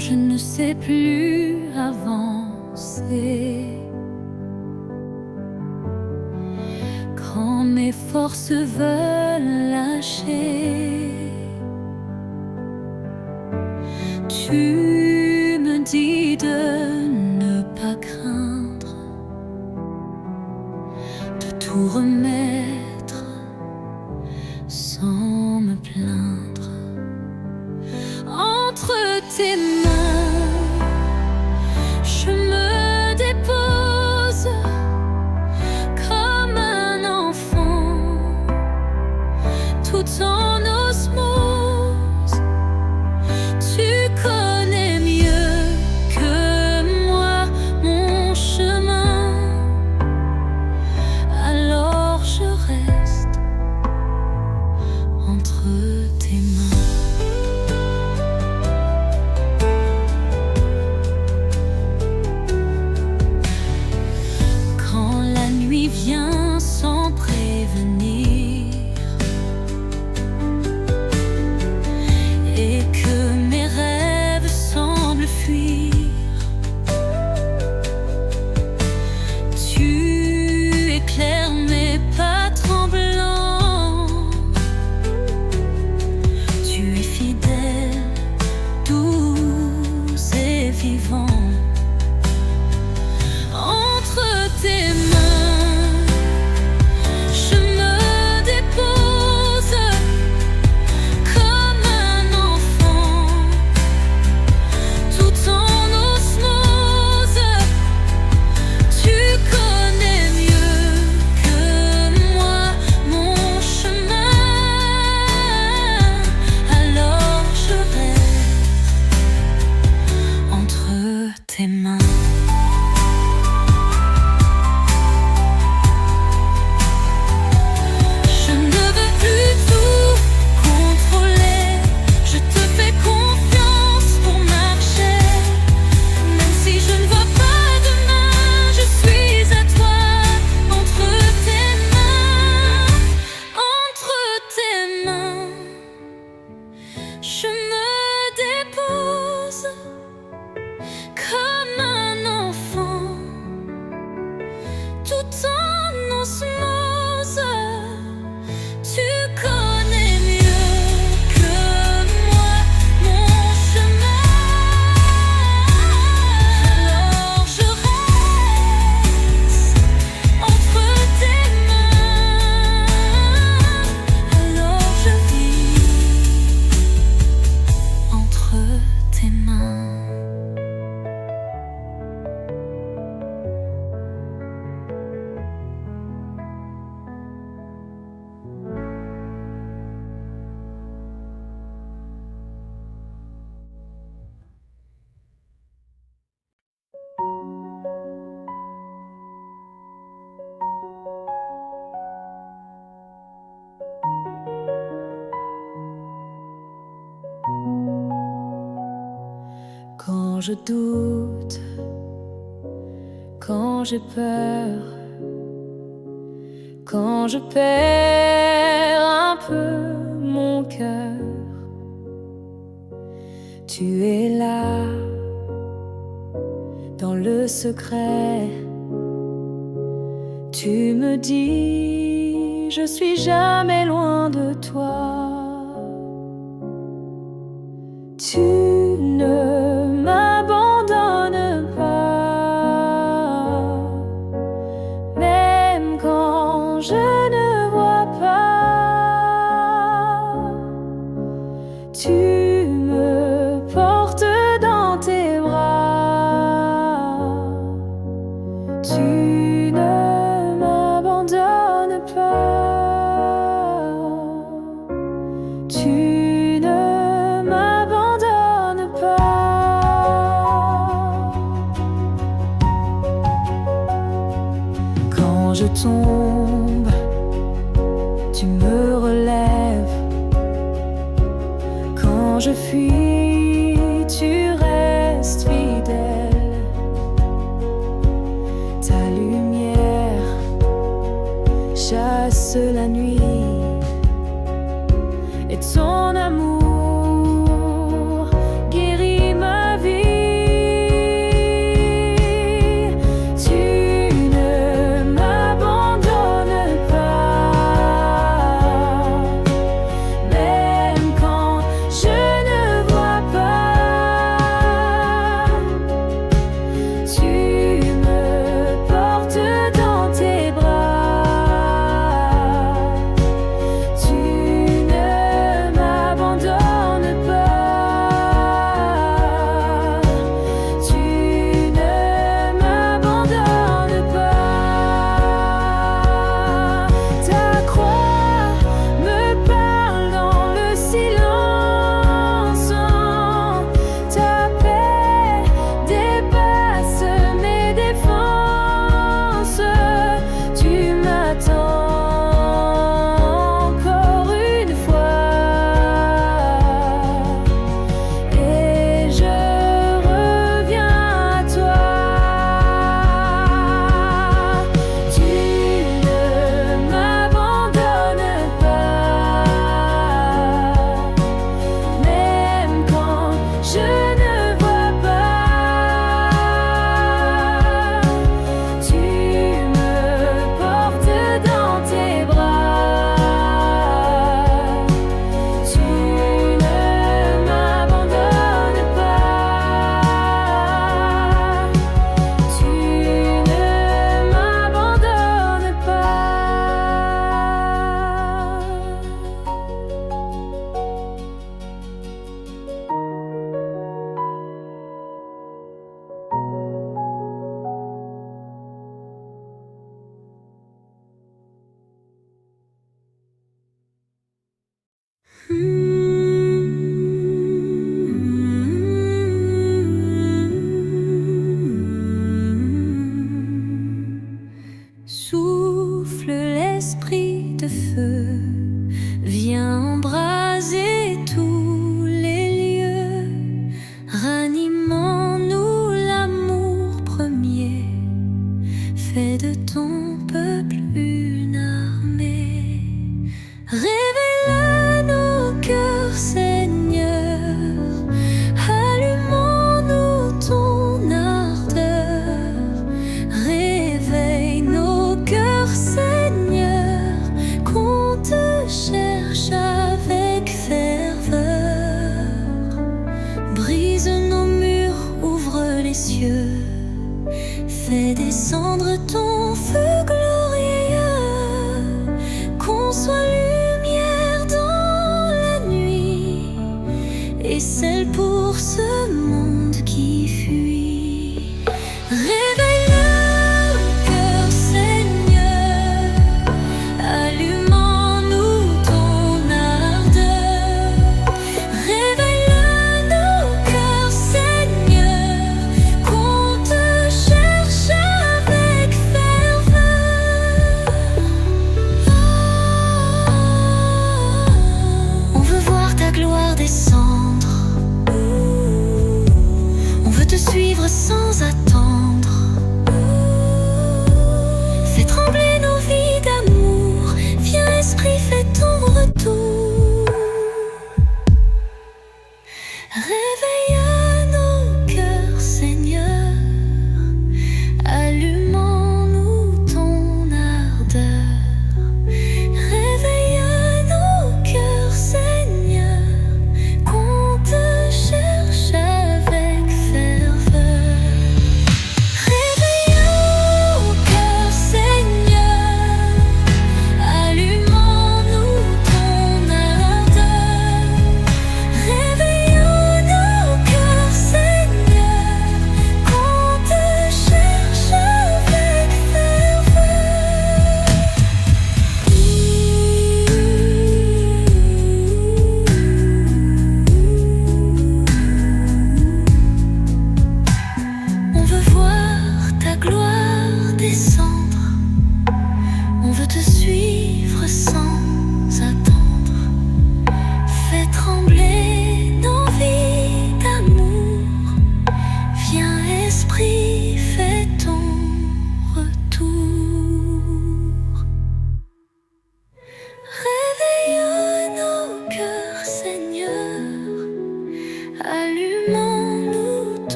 je ne sais plus avancer. Quand mes forces veulent lâcher, tu me dis de ne pas craindre, de tout remettre sans me plaindre. Entre tes mains, je me dépose comme un enfant, tout en osmose. Tu connais mieux que moi mon chemin, alors je reste entre tes mains. Quand la nuit vient sans prévenir et que mes rêves semblent fuir, tu éclaires mes pas tremblants. Tu es fidèle, doux et vivant. Entre tes mains, je me dépose comme un enfant, tout en osmose. Tu connais mieux que moi mon chemin, alors je reste entre tes mains. Je ne veux plus tout contrôler, je te fais confiance pour marcher. Même si je ne vois pas demain, je suis à toi. Entre tes mains, je me dépose comme un enfant, tout en osmose. Tu connais mieux que moi mon chemin, alors je reste entre tes mains, alors je vis entre tes mains. Quand je doute, quand j'ai peur, quand je perds un peu mon cœur, tu es là, dans le secret. Tu me dis, je suis jamais loin de toi. Tu ne m'abandonnes pas, même quand je ne vois pas. Tu me portes dans tes bras. Tu ne m'abandonnes pas. Tu ne m'abandonnes pas. Quand je tombe, tu me relèves. Quand je fuis, tu restes fidèle. Ta lumière chasse la nuit, et ton amour guérit ma vie.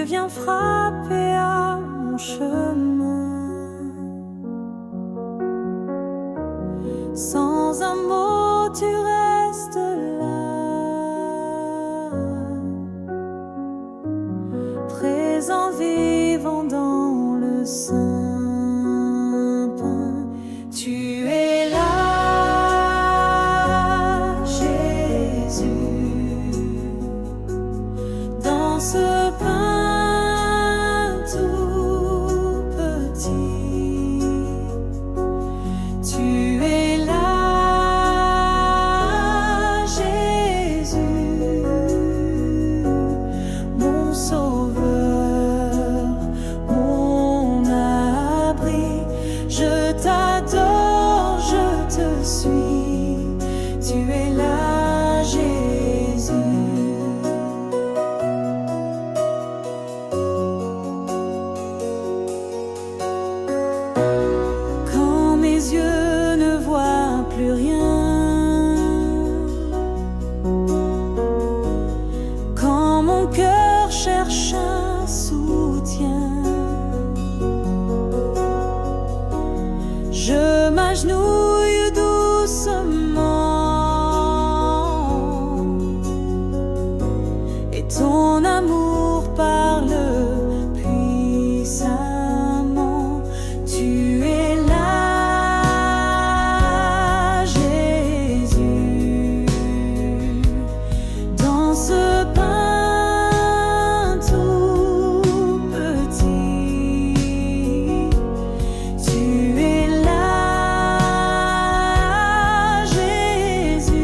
viens frapper à mon chemin. Sans un mot, tu restes là, présent, vivant dans le sein peint. Tu es là, Jésus, dans ce pain tout petit. Tu es là, Jésus, mon sauveur, mon abri. Je t'adore, je te suis. Tu es là, Jésus. Quand mes yeux ne voient plus rien, quand mon cœur cherche un soutien, je m'agenouille doucement et ton amour parle puissamment. Tu es là, Jésus, dans ce pain tout petit. Tu es là, Jésus,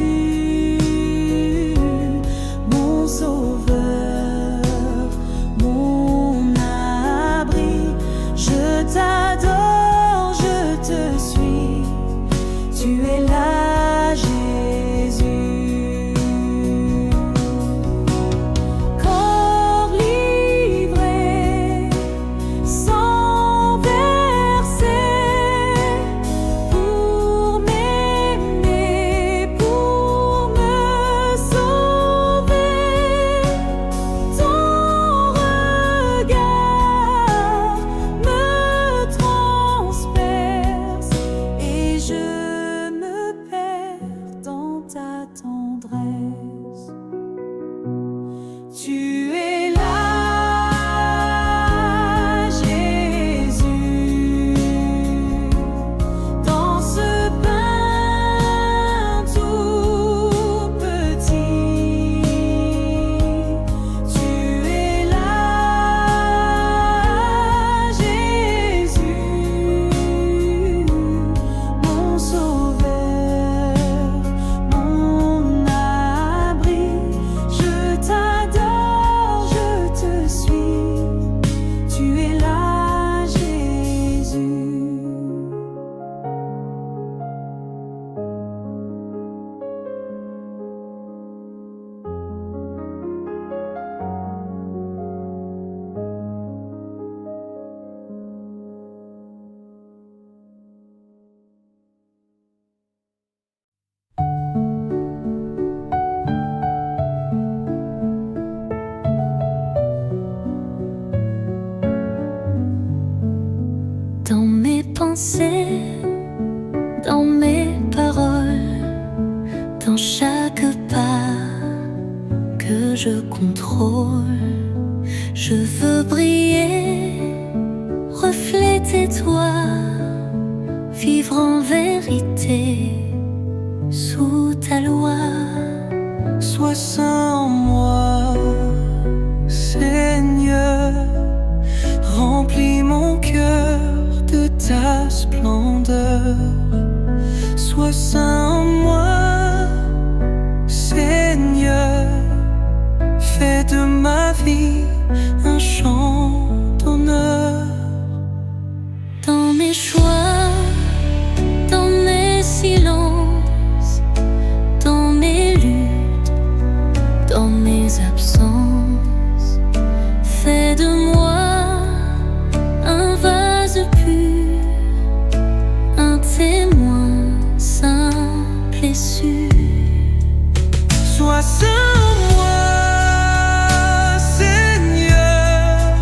mon sauveur, mon abri. Je t'adore, je te suis. Tu es là, Jésus. Corps livré, sans verser, pour m'aimer, pour me sauver. Ton regard me transperce et je me perds dans ta tendresse. Tu es là, Jésus, dans ce pain tout petit. Tu es là, Jésus, mon sauveur, mon abri. Je t'adore, je te suis. Tu es là, Jésus. Dans mes pensées, dans mes paroles, dans chaque pas que je contrôle, je veux briller, refléter toi, vivre en vérité sous ta loi. Sois saint en moi, Seigneur, remplis mon cœur de ta splendeur. Sois saint en moi, Seigneur, fais de ma vie un chant d'honneur. Dans mes choix, dans mes silences, dans mes luttes, dans mes absences, fais de moi un vase pur, un témoin simple et sûr. Sois saint en moi, Seigneur,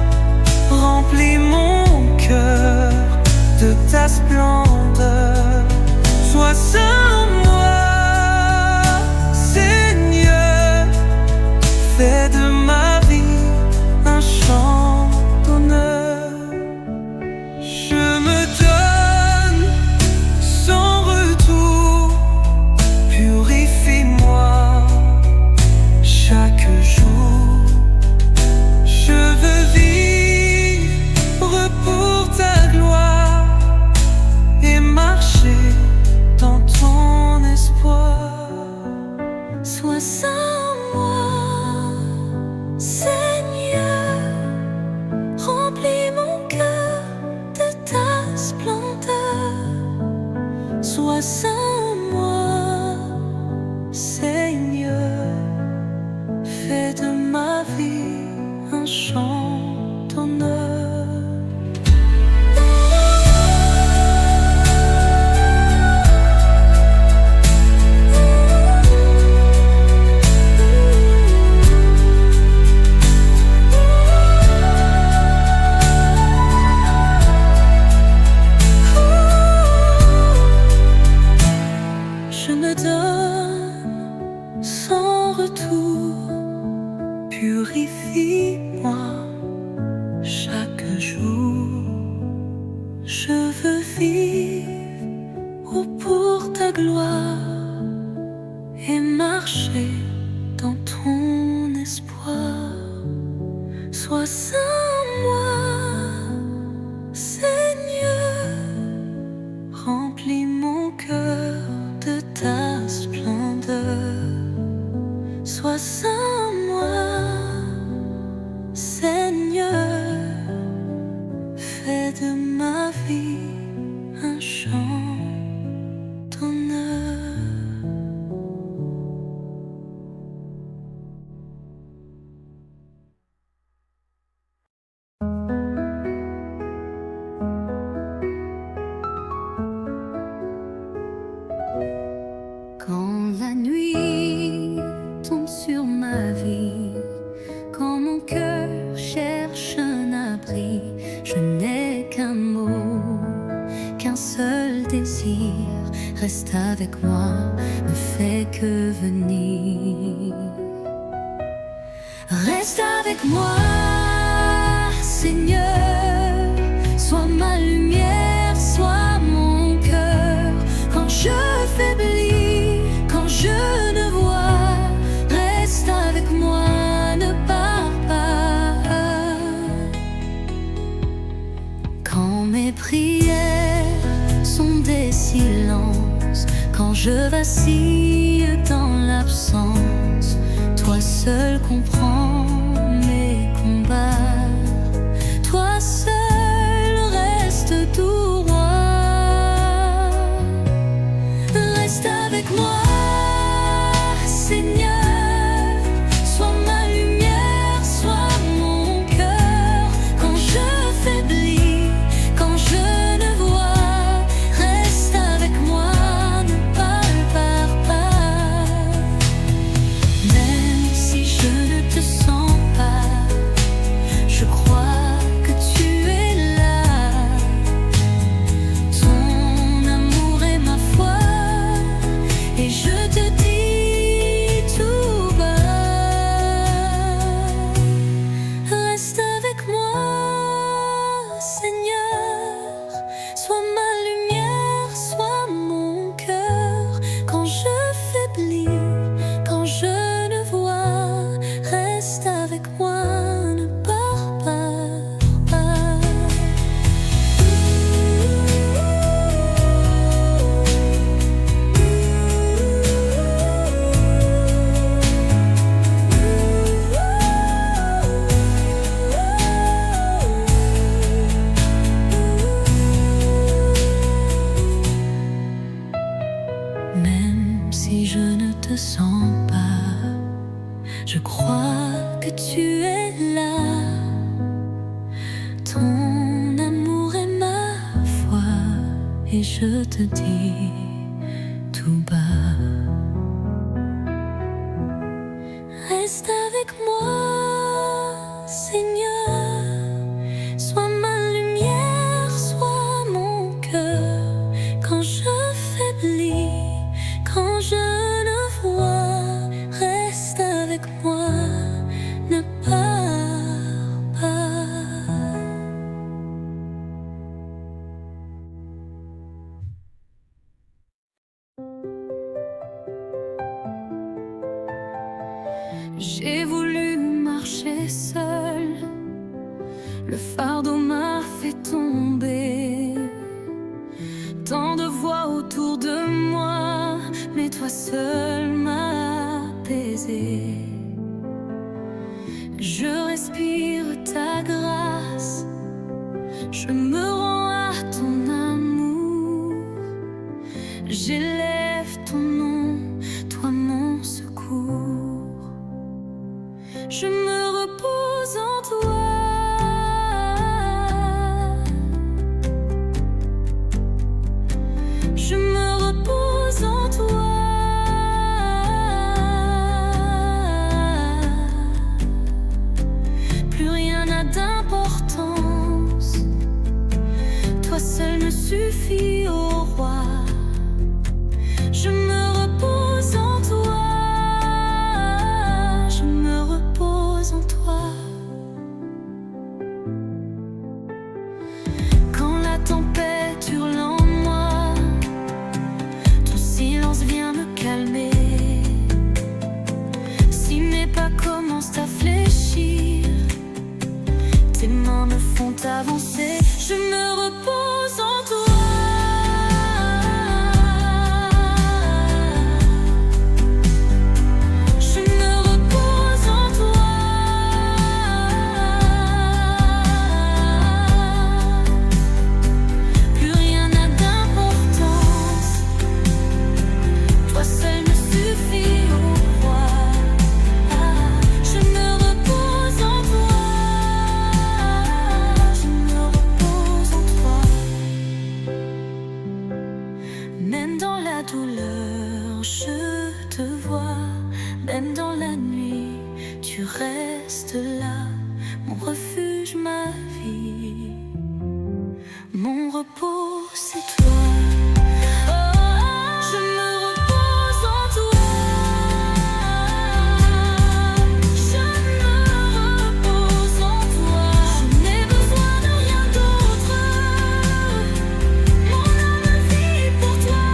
Purifie-moi chaque jour. Je veux vivre pour ta gloire et marcher dans ton espoir. Sois saint en moi, Seigneur. Remplis mon cœur de ta splendeur. Sois saint en moi, Seigneur. Fais de ma vie un chant d'honneur. Quand la nuit tombe sur ma vie, quand mon cœur cherche un abri, je n'ai qu'un mot, qu'un seul désir. Reste avec moi, ne fais que venir. Reste avec moi, Seigneur. Sois ma lumière, sois mon cœur. Quand je faiblis, quand je ne vois, reste avec moi, ne pars pas. Quand mes prières sont des silences, quand je vacille dans l'absence, toi seul comprends mes combats. Toi seul reste tout roi. Reste avec moi, Seigneur. Sois ma lumière, sois mon cœur. Quand je faiblis, quand je ne vois, reste avec moi, ne pars pas. Même si je ne te sens pas, je crois que tu es là. Ton amour est ma foi, et je te dis tout bas. Reste avec moi, Seigneur. Sois ma lumière, sois mon cœur. Quand je faiblis, quand je ne vois, reste avec moi, ne pars pas. Même si je ne te sens pas, je crois que tu es là. Ton amour est ma foi, et je te dis tout bas. Reste avec moi, Seigneur. Sois ma lumière, sois mon cœur. Quand je faiblis, quand je ne vois, reste avec moi, ne pars pas. J'ai voulu marcher seul, le fardeau m'a fait tomber. Tant de voix autour de moi, mais toi seul m'as apaisé. Je respire ta grâce, je me rends à ton amour. J'élève ton nom, toi mon secours. Je me repose en toi. Je me repose en toi. Plus rien n'a d'importance. Toi seul me suffit, ô roi. Je me repose en toi. Je me repose en avancer. Je me repose en toi. Je me repose en toi. Plus rien n'a d'importance. Toi seul me suffit, oh roi. Je me repose en toi. Je me repose en toi. Même dans la douleur, je te vois. Même dans la nuit, tu restes là. Mon refuge, ma vie. Mon repos, c'est toi. Je me repose en toi. Je me repose en toi. Je n'ai besoin de rien d'autre. Mon âme vit pour toi.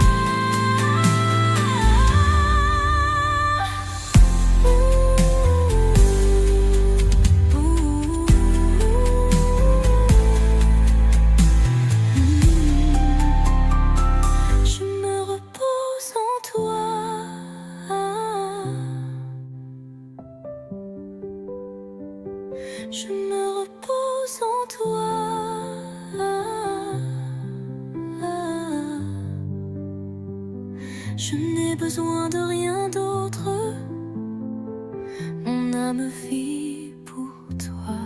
Je me repose en toi. Je me repose en toi. Je n'ai besoin de rien d'autre. Mon âme vit pour toi.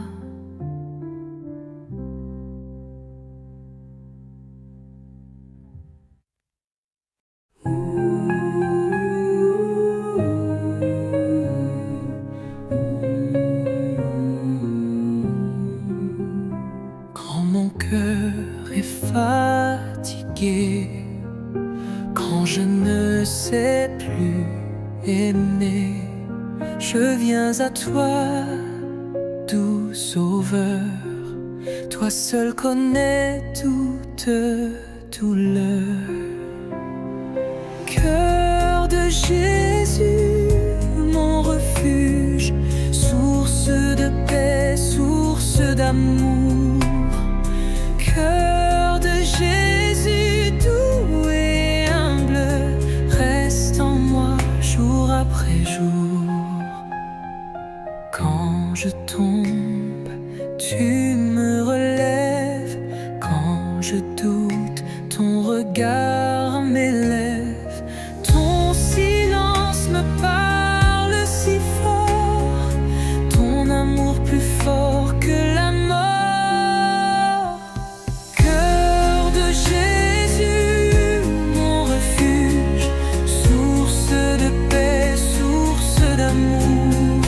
Quand mon cœur est fatigué, quand je ne sais plus aimer, je viens à toi, doux sauveur. Toi seul connais toute douleur. Cœur de Jésus, mon refuge, source de paix, source d'amour. Cœur de Jésus, doux et humble, reste en moi jour après jour. Quand je tombe, tu me relèves. Quand je doute, ton regard m'élève. Ton silence me parle si fort, ton amour plus fort que la mort. Cœur de Jésus, mon refuge, source de paix, source d'amour.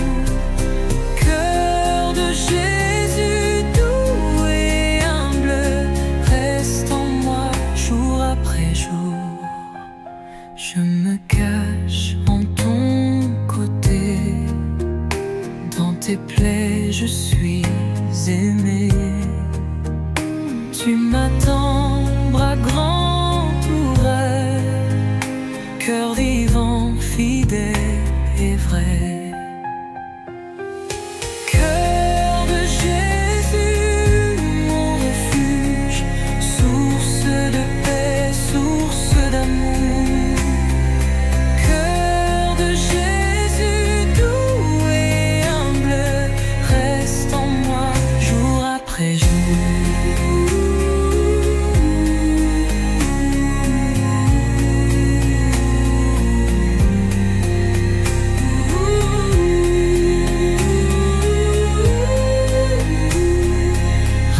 Cœur de Jésus, doux et humble, reste en moi jour après jour. Je me cache en ton côté, dans tes plaies je suis aimé. Tu m'attends, bras grands ouverts, cœur vivant, fidèle et vrai. Cœur de Jésus, mon refuge, source de paix, source d'amour. Cœur de Jésus, doux et humble, reste en moi jour après jour.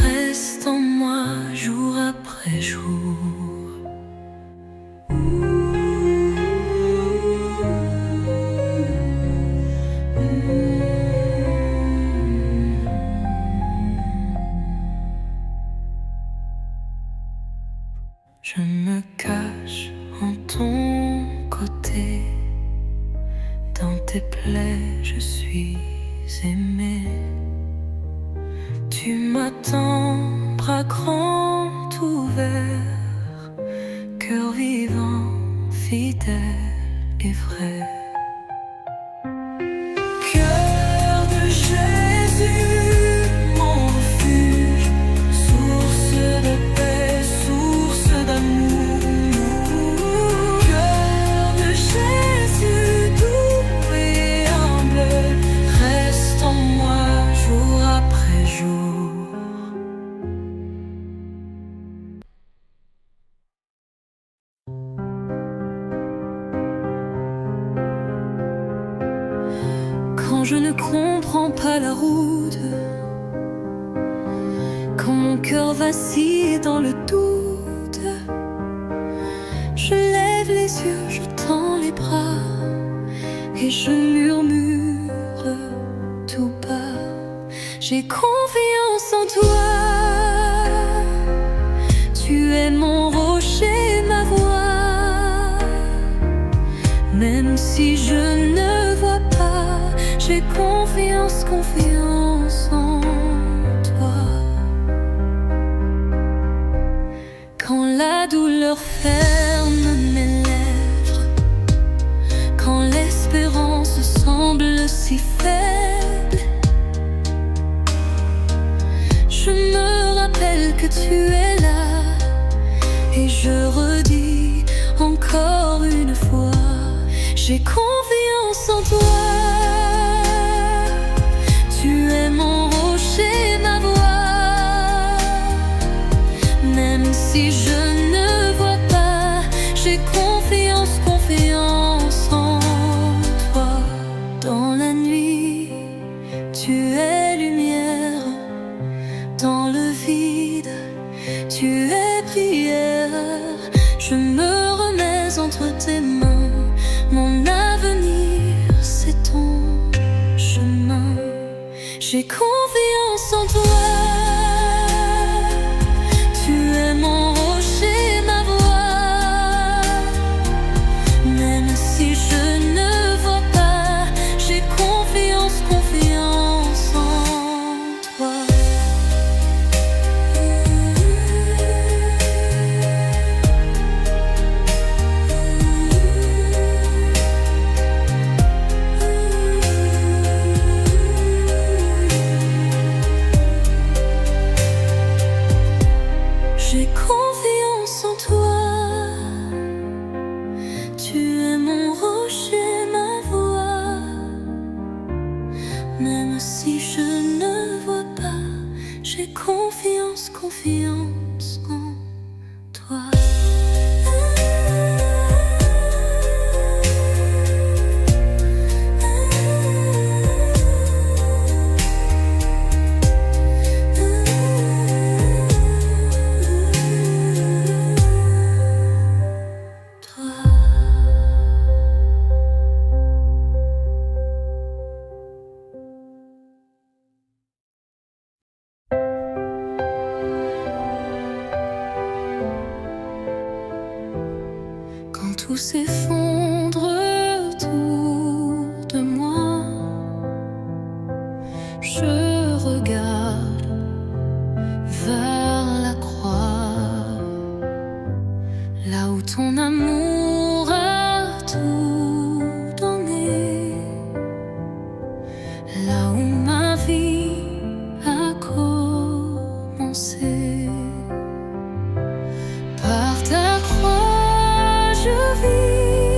Reste en moi jour après jour. Je me cache en ton côté, dans tes plaies je suis aimé. Tu m'attends, bras grands ouverts, cœur vivant, fidèle et vrai. Cœur de Jésus, mon refuge, quand je ne comprends pas la route, quand mon cœur vacille dans le doute, je lève les yeux, je tends les bras et je murmure tout bas: j'ai confiance en toi. Tu es mon rocher, ma voix. Même si je ne vois pas, j'ai confiance, confiance en toi. Quand la douleur ferme mes lèvres, quand l'espérance semble si faible, je me rappelle que tu es là et je redis encore une fois: j'ai confiance en toi. Tu es mon rocher, ma voix. Même si je ne vois pas, j'ai confiance, confiance en toi. Dans la nuit, tu es lumière. Dans le vide, tu es prière. Je me remets entre tes mains. Mon avenir, c'est ton chemin. J'ai confiance en toi. Tu es mon rocher, ma voix. Même si je ne vois pas, j'ai confiance, confiance en toi. J'ai confiance en toi. Tu es mon rocher, ma voix. Même si je ne vois pas, j'ai confiance, confiance en toi. Quand tout s'effondre autour de moi, je regarde vers la croix, là où ton amour a tout donné, là où ma vie a commencé. Par ta croix je vis.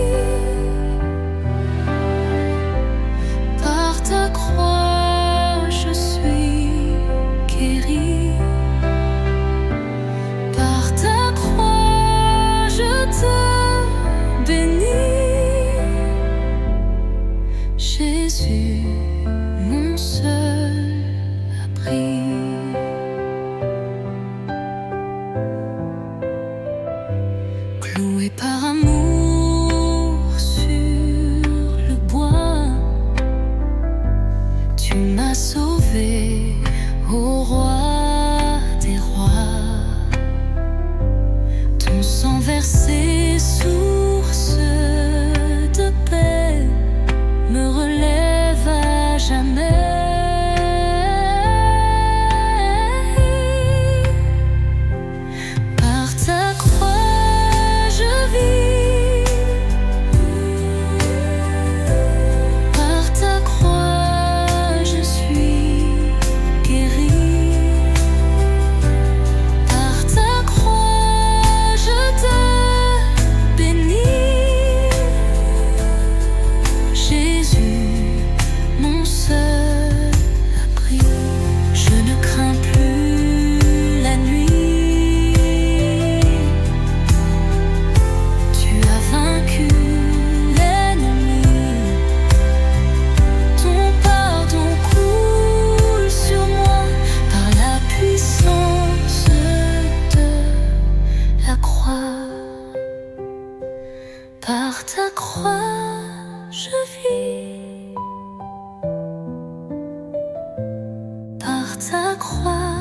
Par ta croix,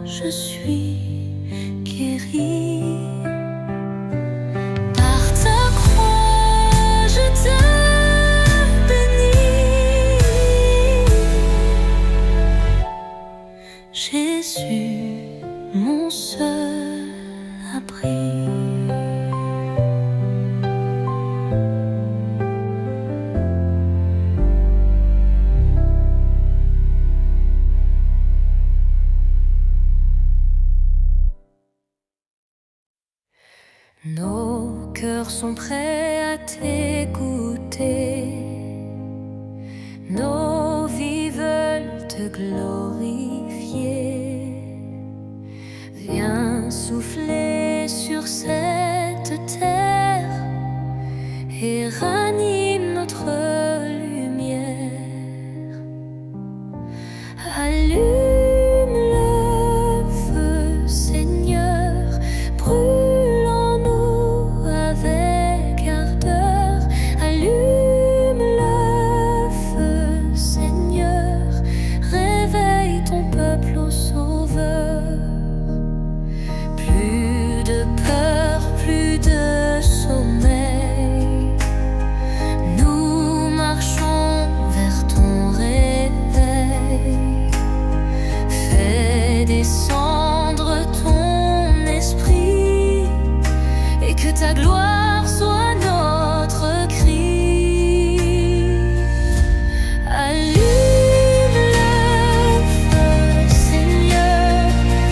je suis guérie. Par ta croix, je te bénis. Jésus, mon seul abri. Nos cœurs sont prêts à t'écouter, nos vies veulent te glorifier. Viens souffler sur cette terre et ranime notre lumière. Allume le feu, Seigneur, brûle en nous avec ardeur. Allume le feu, Seigneur, réveille ton peuple au Sauveur. Plus de peur, plus de sommeil, nous marchons vers ton réveil. Fais descendre ton esprit et que ta gloire soit notre cri. Allume le feu, Seigneur,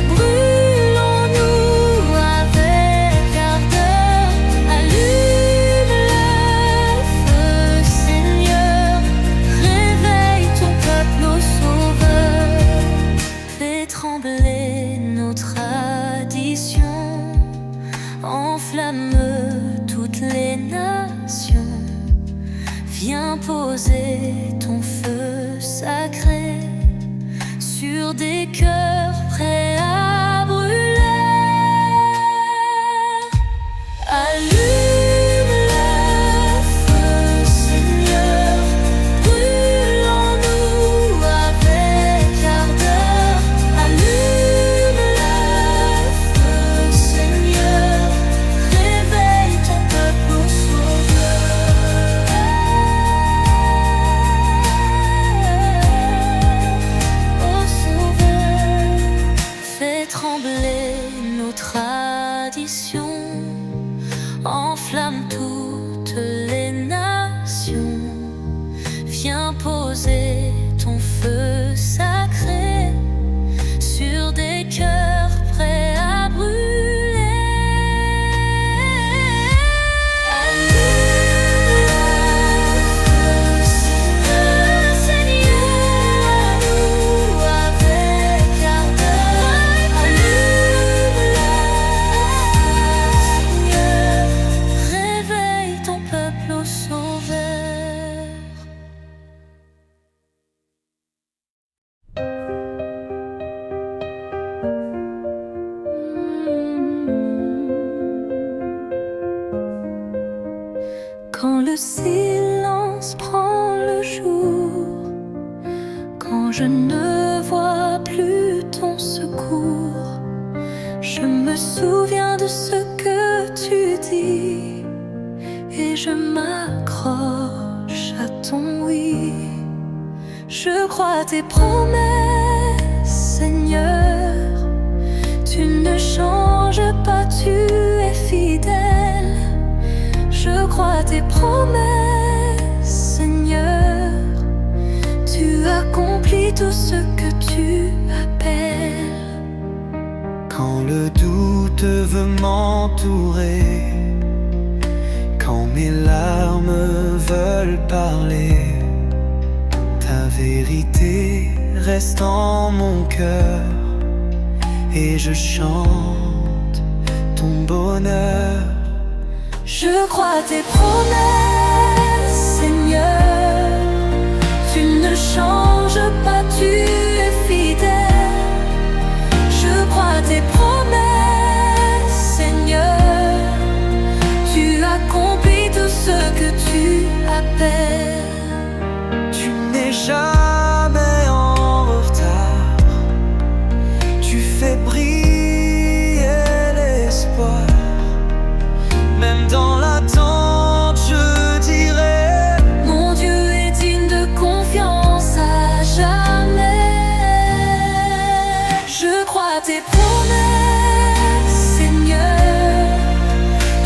brûle en nous avec ardeur. Allume le feu, Seigneur, réveille ton peuple au Sauveur. Fais trembler nos traditions, enflamme toutes les nations. Viens poser ton feu sacré sur des cœurs prêts à brûler. Allume le feu, Seigneur, brûle en nous avec ardeur. Allume le feu, Seigneur, réveille ton peuple au Sauveur. Au Sauveur, fais trembler nos traditions, enflamme toutes les nations. Viens poser ton feu sacré sur des cœurs prêts à brûler. Allume le feu, Seigneur, nous avec ardeur. Allume le Seigneur, réveille ton peuple au Sauveur. Quand le silence prend le jour, quand je ne vois plus ton secours, je me souviens de ce que tu dis et je m'accroche à ton oui. Je crois à tes promesses, Seigneur. Tu ne changes pas, tu es fidèle. Je crois à tes promesses, Seigneur. Tu accomplis tout ce que tu appelles. Quand le doute veut m'entourer, quand mes larmes veulent parler, ta vérité reste en mon cœur et je chante ton bonheur. Je crois à tes promesses, Seigneur. Tu ne changes pas, tu es fidèle. Je crois à tes promesses, Seigneur. Tu accomplis tout ce que tu appelles. Tu n'es jamais en retard, tes promesses, Seigneur.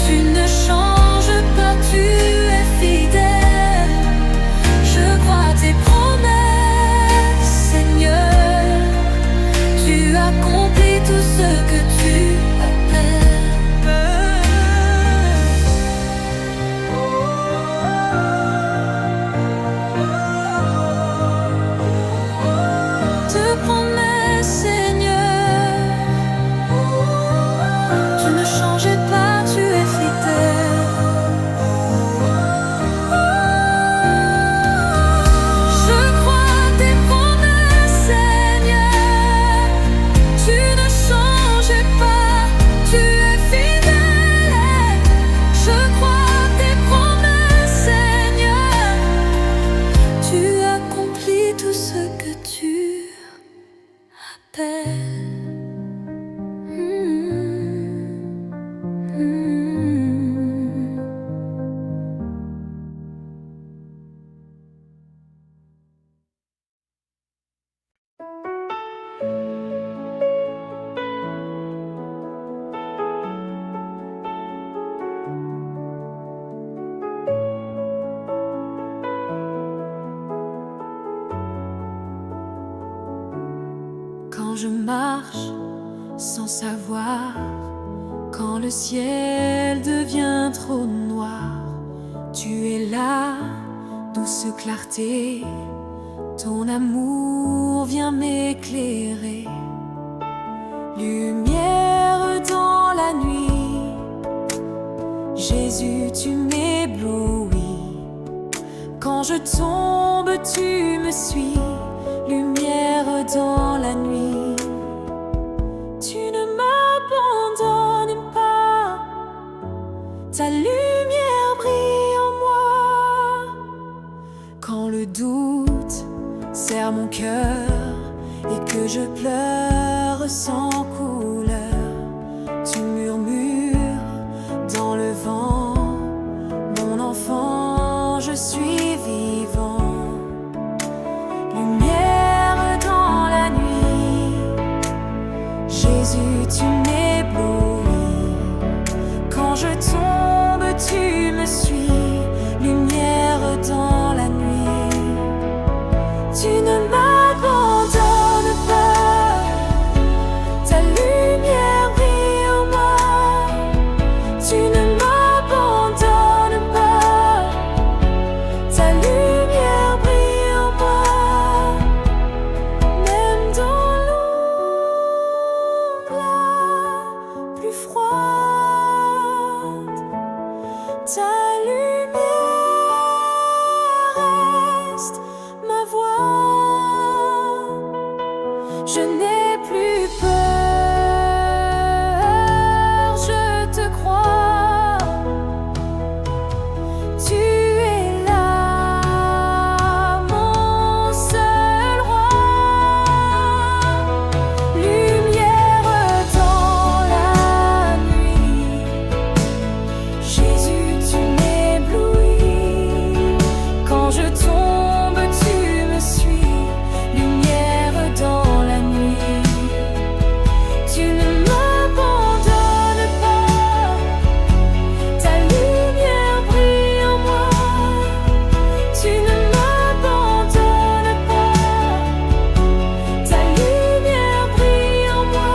Tu ne changes pas, tu es fidèle. Je crois tes promesses, Seigneur. Tu accomplis tout ce que tu je marche sans savoir, quand le ciel devient trop noir, tu es là, douce clarté, ton amour vient m'éclairer. Lumière dans la nuit, Jésus, tu m'éblouis. Quand je tombe, tu me suis, lumière dans la nuit. Tu ne m'abandonnes pas, ta lumière brille en moi. Quand le doute serre mon cœur et que je pleure sans couleur, tu murmures dans le vent, mon enfant, je suis vivant. Lumière dans la nuit, Jésus, tu m'éblouis. Quand je tombe, tu me suis, lumière dans la nuit. Tu ne m'abandonnes pas, ta lumière brille en moi. Tu ne m'abandonnes pas, ta lumière brille en moi. Même dans l'ombre la plus froide, ta lumière reste ma voix. Je n'ai plus peur, je te crois. Tu es là, mon seul roi. Lumière dans la nuit, Jésus, tu m'éblouis. Quand je tombe, tu me suis, lumière dans la nuit. Tu ne m'abandonnes pas, ta lumière brille en moi. Tu ne m'abandonnes pas, ta lumière brille en moi.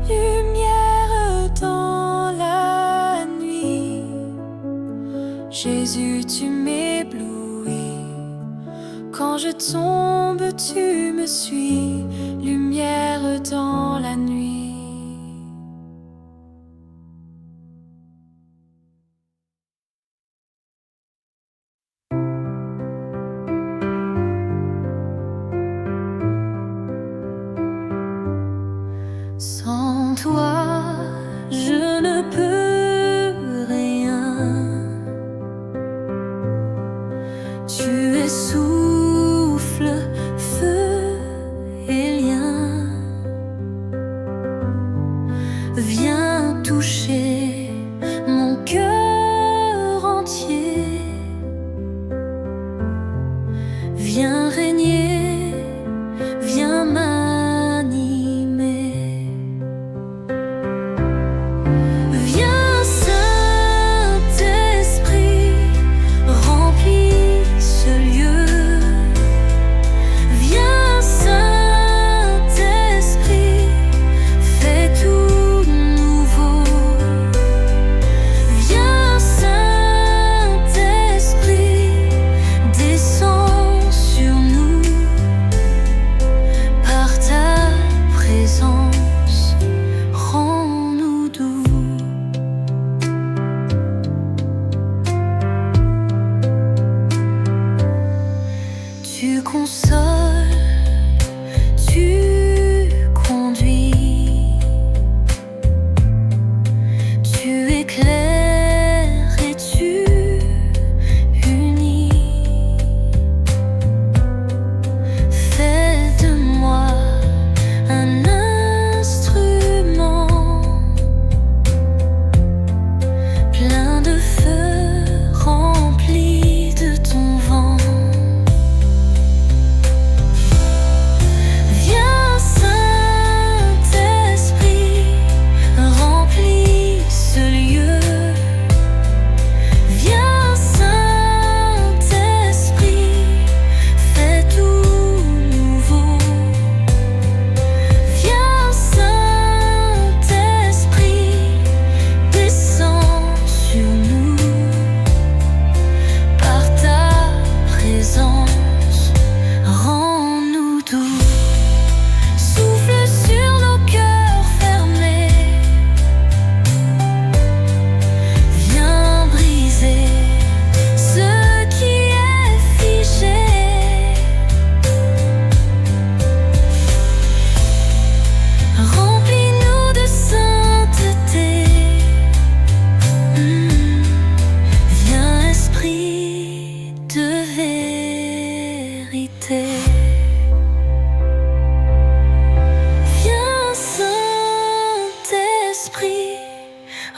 Lumière dans la nuit, Jésus, tu m'éblouis. Quand je tombe, tu me suis, lumière dans la nuit. Sans toi, je ne peux rien. Tu es souffle, feu et lien.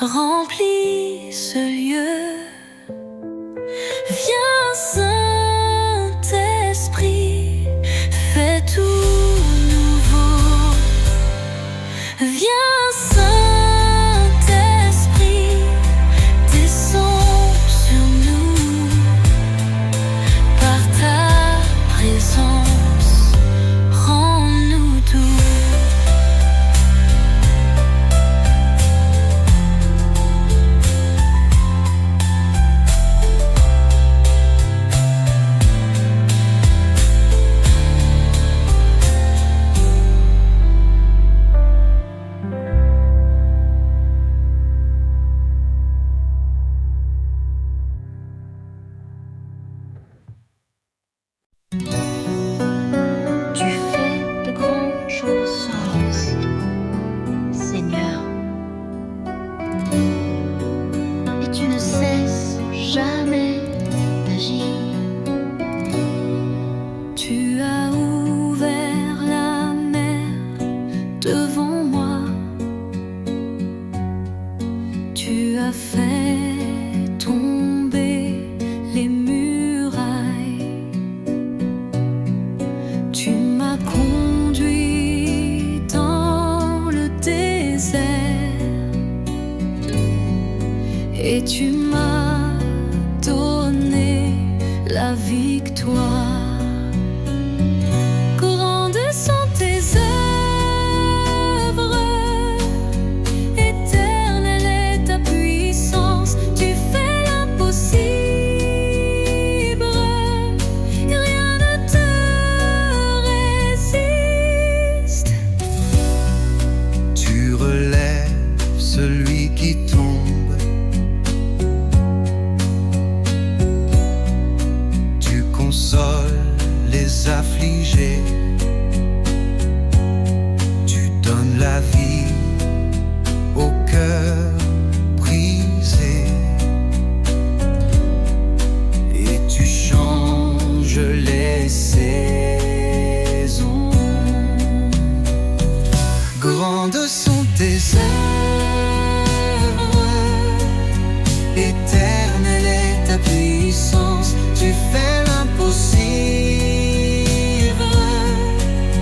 remplis ce lieu. Viens Saint-Esprit, fais tout nouveau. Viens Saint-Esprit, descends sur nous. Par ta présence, rends-nous doux. Tu fais de grandes choses, Seigneur, et tu ne cesses jamais d'agir. Tu as ouvert la mer devant moi. Tu as fait tomber les murailles. Tu m'as conduit dans le désert et tu m'as donné la victoire. Grandes sont tes œuvres, éternelle est ta puissance. Tu fais l'impossible, rien ne te résiste. Tu relèves celui qui tombe. Tu consoles les affligés. Tu donnes la vie au cœur brisé. Et tu changes les saisons. Grandes sont tes œuvres, éternelle est ta puissance. Tu fais l'impossible,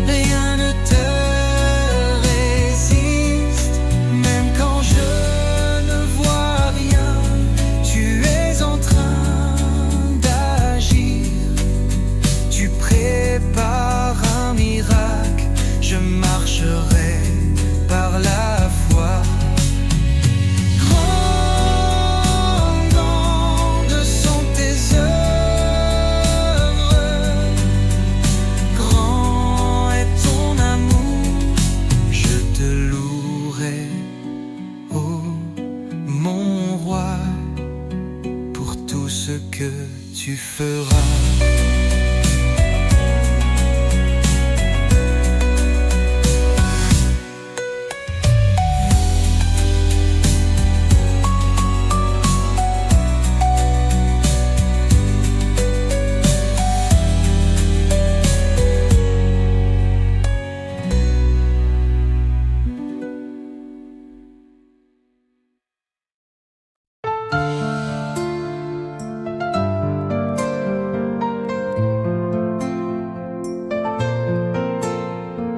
rien ne te résiste. Même quand je ne vois rien, tu es en train d'agir. Tu prépares un miracle, je marcherai par la foi. Grandes sont tes œuvres, grand est ton amour. Je te louerai, ô mon roi, pour tout ce que tu feras.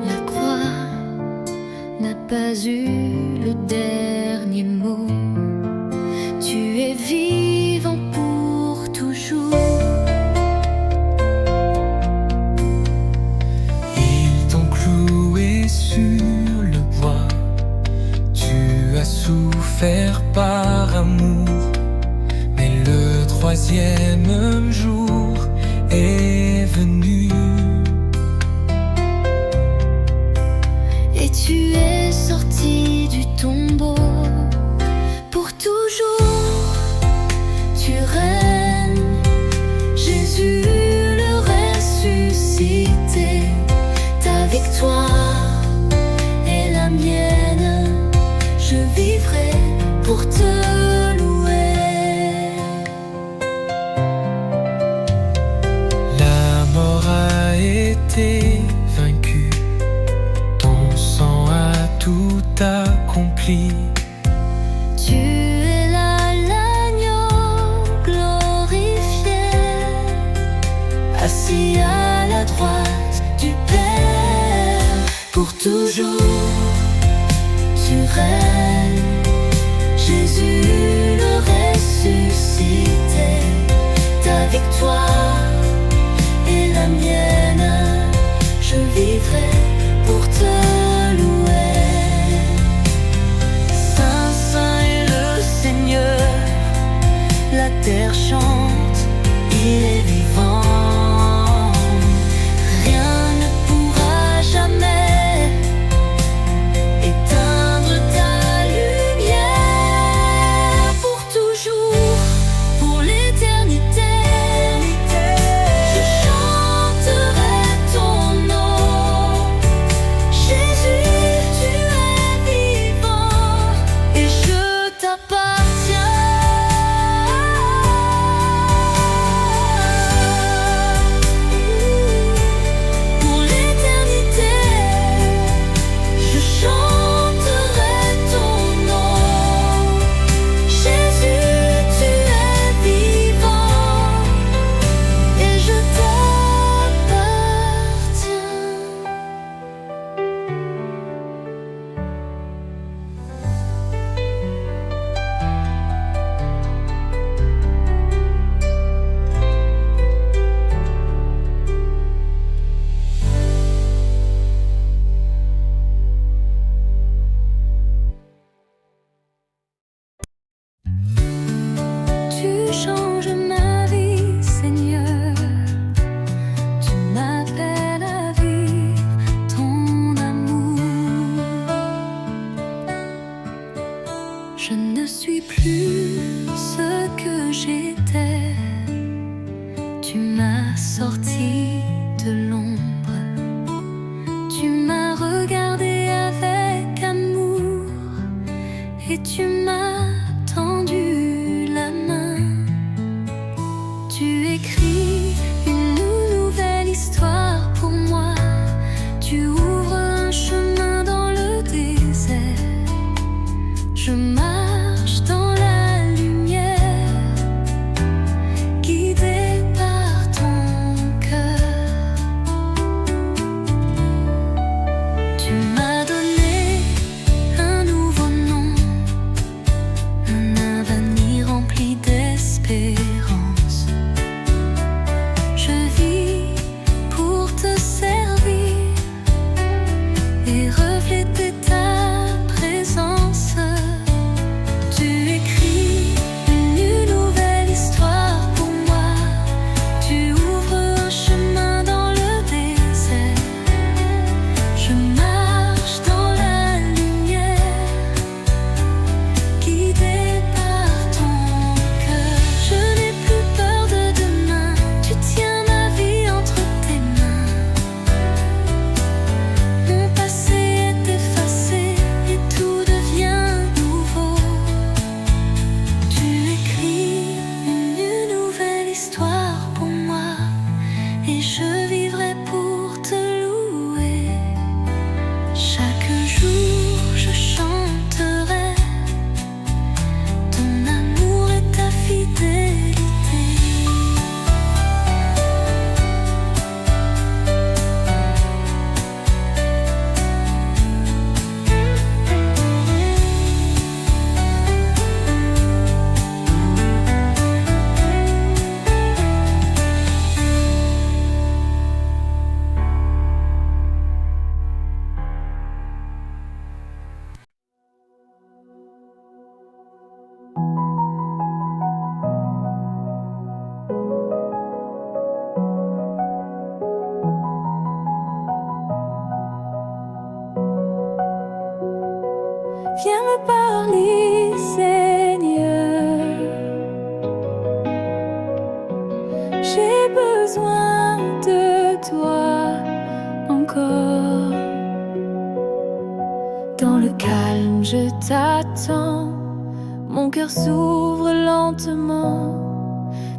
La croix n'a pas eu le dernier mot. Tu es vivant pour toujours. Ils t'ont cloué sur le bois. Tu as souffert par amour. Mais le troisième jour est venu. Et tu es sorti du tombeau pour toujours. Tu règnes, Jésus le ressuscité. Ta victoire est la mienne. Je vivrai pour te louer. La mort a été vaincue. Ton sang a tout accompli. Tu es là, l'agneau glorifié, assis à la droite du Père. Pour toujours, tu règnes, Jésus le ressuscité. Ta victoire est la mienne, je vivrai pour te louer. Saint, Saint est le Seigneur, la terre chante, il est vivant. Rien ne pourra jamais éteindre ta lumière. Pour toujours, pour l'éternité, je chanterai ton nom. Jésus, tu es vivant et je t'appartiens. Pour l'éternité, je chanterai ton nom. Jésus, tu es vivant et je t'appartiens. Tu changes ma vie, Seigneur. Tu m'appelles à vivre ton amour. Je ne suis plus ce que j'étais. Tu m'as sorti de l'ombre. Tu m'as regardé avec amour et tu m'as tendu la main. Tu écris une nouvelle histoire pour moi. Tu ouvres un chemin dans le désert. Je marche dans la lumière, guidée par ton cœur. Tu m'as donné un nouveau nom, un avenir rempli d'espérance. Je vis pour te servir et refléter ta présence. Tu écris une nouvelle histoire pour moi. Tu ouvres un chemin dans le désert. Je marche dans la lumière, guidée par ton cœur. Je n'ai plus peur de demain. Tu tiens ma vie entre tes mains. Mon passé est effacé et tout devient nouveau. Tu écris une nouvelle histoire pour moi et je vivrai pour te louer. Chaque jour je chanterai ton amour et ta fidélité. Viens me parler, Seigneur. J'ai besoin de toi encore. Dans le calme, je t'attends. Mon cœur s'ouvre lentement.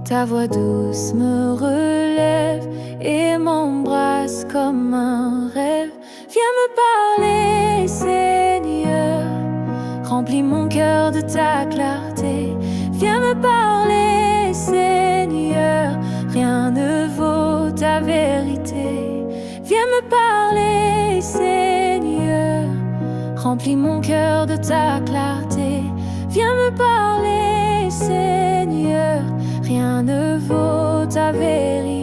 Ta voix douce me relève et m'embrasse comme un rêve. Viens me parler, Seigneur. Remplis mon cœur de ta clarté. Viens me parler, Seigneur, rien ne vaut ta vérité. Viens me parler, Seigneur, remplis mon cœur de ta clarté. Viens me parler, Seigneur, rien ne vaut ta vérité.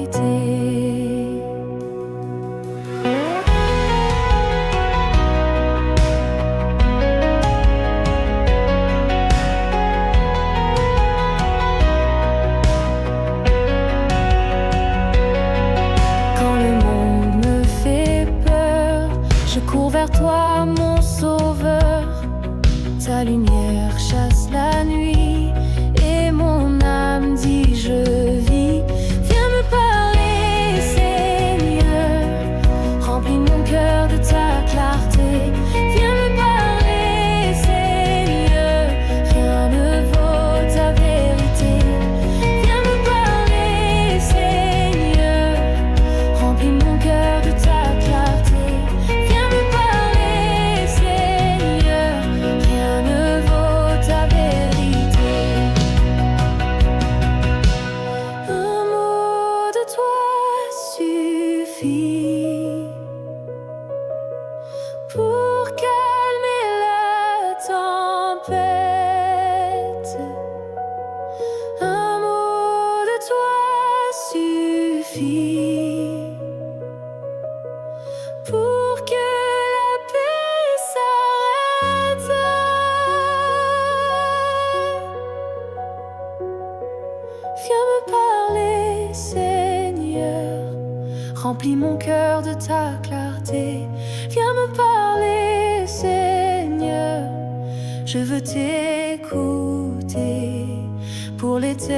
Vers toi, mon sauveur, ta lumière chasse la nuit et mon âme dit je vis. Viens me parler, Seigneur, remplis mon cœur de ta clarté. Viens me parler, Seigneur, rien ne vaut ta vérité. Viens me parler, Seigneur, remplis mon cœur de ta clarté. Pour calmer la tempête, un mot de toi suffit. Pour que la paix s'arrête. Viens me parler, Seigneur, remplis mon cœur de ta clarté. Viens me parler, Seigneur, je veux t'écouter pour l'éternité.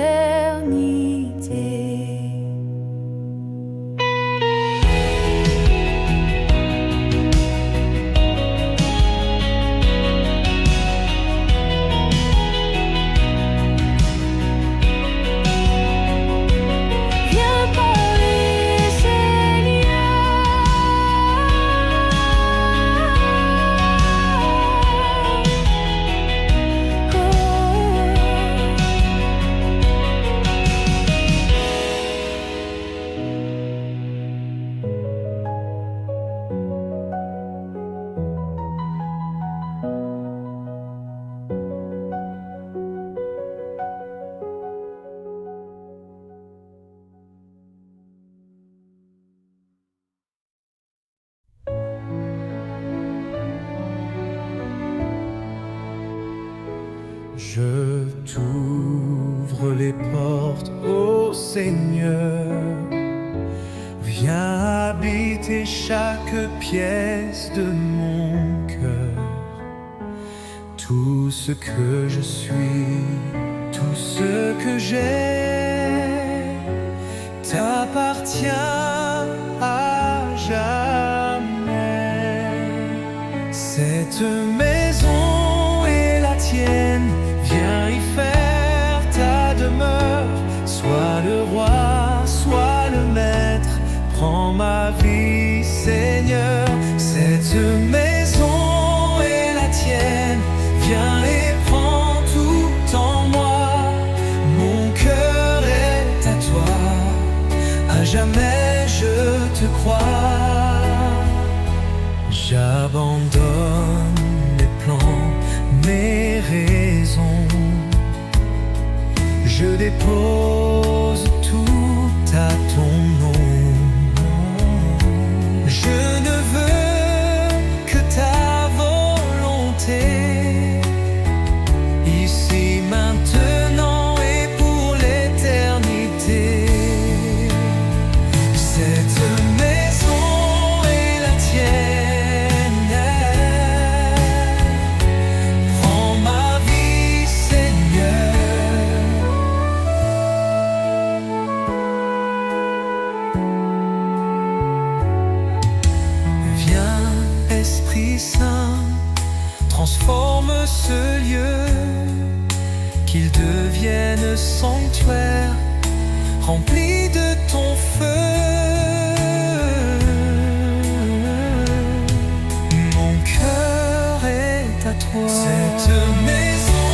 Je t'ouvre les portes, ô Seigneur. Viens habiter chaque pièce de mon cœur. Tout ce que je suis, tout ce que j'ai, t'appartient à jamais. Cette maison est la tienne. Viens y faire ta demeure. Sois le roi, sois le maître. Prends ma vie, Seigneur. Cette maison est la tienne. Viens et prends tout en moi. Mon cœur est à toi. À jamais je te crois. J'abandonne mes plans, mes raisons. Je dépose tout à ton nom. Je ne veux que ta volonté, ici, maintenant et pour l'éternité. Cette maison est la tienne. Prends ma vie, Seigneur. Viens, Esprit Saint, transforme ce lieu, qu'il devienne sanctuaire, rempli de ton feu. Mon cœur est à toi. Cette maison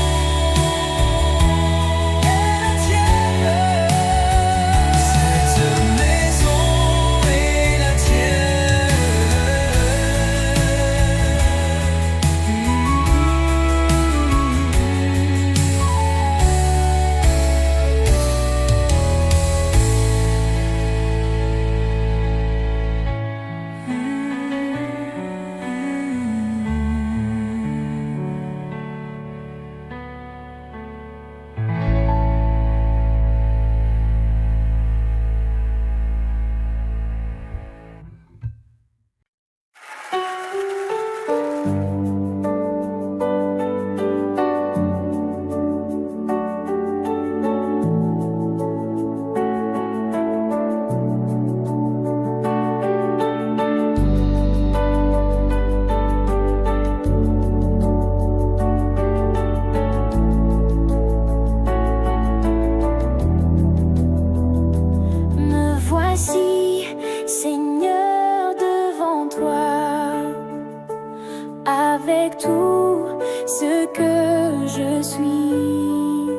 avec tout ce que je suis.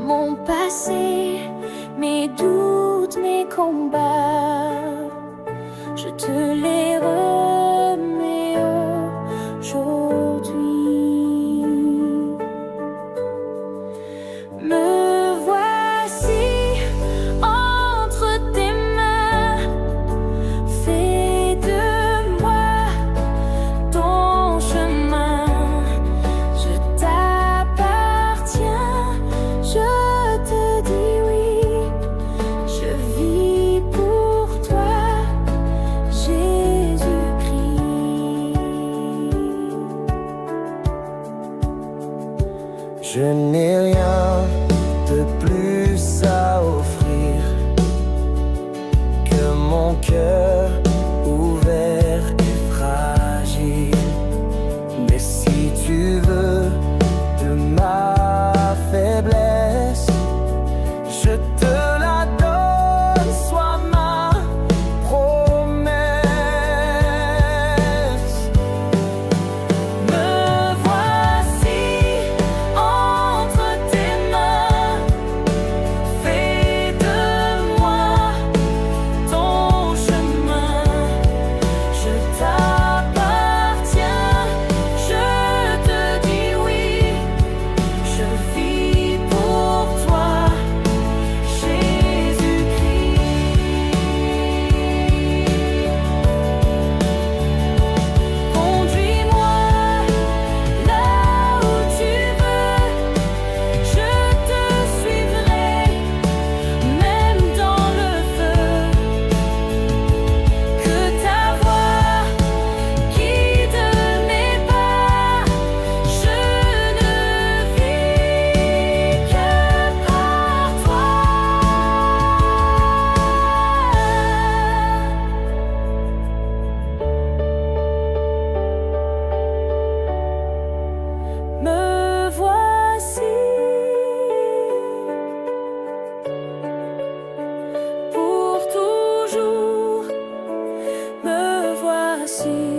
Mon passé, mes doutes, mes combats, je te les remets aujourd'hui. Me voici entre tes mains, fais de moi ton chemin. Je t'appartiens, je te dis oui, je vis pour toi, Jésus-Christ. Je n'ai rien de plus à offrir que mon cœur ouvert et fragile. Mais si tu veux de ma faiblesse, je te la donne, sois ma promesse. Me voici entre tes mains, fais de moi ton chemin. Je t'appartiens, je te dis oui, je vis pour toi, Jésus-Christ. Conduis-moi là où tu veux, je te suivrai, même dans le feu. Que ta voix guide mes pas, je ne vis que par toi. Me voici pour toujours, me voici.